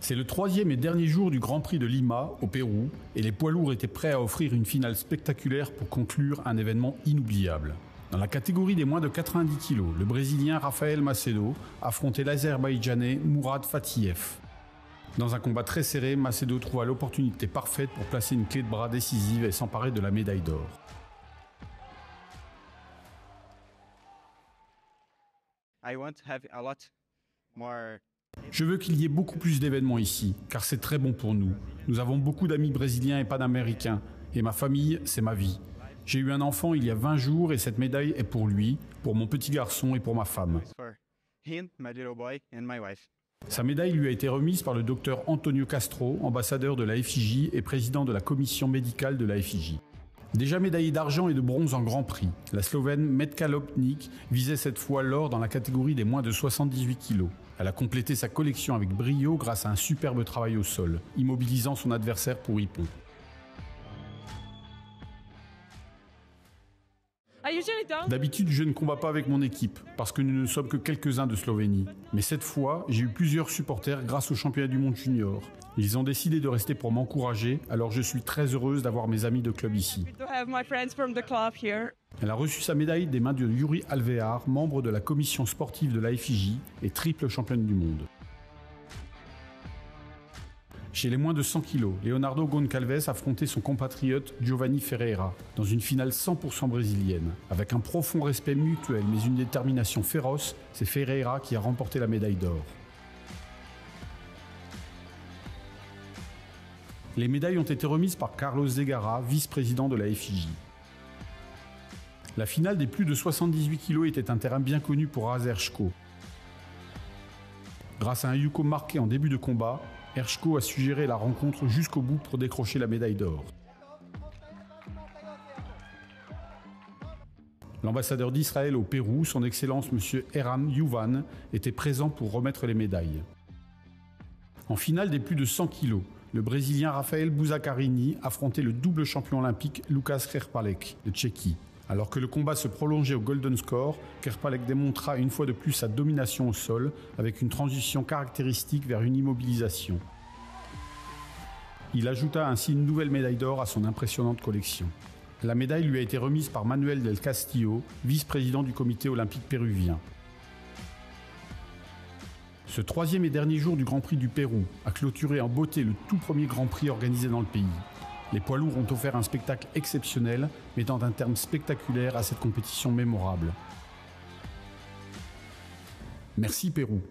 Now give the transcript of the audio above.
C'est le troisième et dernier jour du Grand Prix de Lima, au Pérou, et les poids lourds étaient prêts à offrir une finale spectaculaire pour conclure un événement inoubliable. Dans la catégorie des moins de 90 kg, le Brésilien Rafael Macedo affrontait l'Azerbaïdjanais Mourad Fatiev. Dans un combat très serré, Macedo trouva l'opportunité parfaite pour placer une clé de bras décisive et s'emparer de la médaille d'or. Je veux qu'il y ait beaucoup plus d'événements ici, car c'est très bon pour nous. Nous avons beaucoup d'amis brésiliens et panaméricains, et ma famille, c'est ma vie. J'ai eu un enfant il y a 20 jours et cette médaille est pour lui, pour mon petit garçon et pour ma femme. Sa médaille lui a été remise par le docteur Antonio Castro, ambassadeur de la FIJ et président de la commission médicale de la FIJ. Déjà médaillée d'argent et de bronze en Grand Prix, la Slovène Metka Lopnik visait cette fois l'or dans la catégorie des moins de 78 kg. Elle a complété sa collection avec brio grâce à un superbe travail au sol, immobilisant son adversaire pour Ippon. D'habitude, je ne combats pas avec mon équipe, parce que nous ne sommes que quelques-uns de Slovénie. Mais cette fois, j'ai eu plusieurs supporters grâce au championnat du monde junior. Ils ont décidé de rester pour m'encourager, alors je suis très heureuse d'avoir mes amis de club ici. Elle a reçu sa médaille des mains de Yuri Alvear, membre de la commission sportive de la FIJ et triple championne du monde. Chez les moins de 100 kg, Leonardo Goncalves affrontait son compatriote Giovanni Ferreira dans une finale 100% brésilienne. Avec un profond respect mutuel mais une détermination féroce, c'est Ferreira qui a remporté la médaille d'or. Les médailles ont été remises par Carlos Zegara, vice-président de la FIJ. La finale des plus de 78 kg était un terrain bien connu pour Razershko. Grâce à un yuko marqué en début de combat, Hershko a su gérer la rencontre jusqu'au bout pour décrocher la médaille d'or. L'ambassadeur d'Israël au Pérou, son Excellence M. Eran Youvan, était présent pour remettre les médailles. En finale des plus de 100 kg, le Brésilien Rafael Buzzacarini affrontait le double champion olympique Lukas Krpalek de Tchéquie. Alors que le combat se prolongeait au Golden Score, Krpalek démontra une fois de plus sa domination au sol avec une transition caractéristique vers une immobilisation. Il ajouta ainsi une nouvelle médaille d'or à son impressionnante collection. La médaille lui a été remise par Manuel del Castillo, vice-président du comité olympique péruvien. Ce troisième et dernier jour du Grand Prix du Pérou a clôturé en beauté le tout premier Grand Prix organisé dans le pays. Les poids lourds ont offert un spectacle exceptionnel, mettant un terme spectaculaire à cette compétition mémorable. Merci Pérou.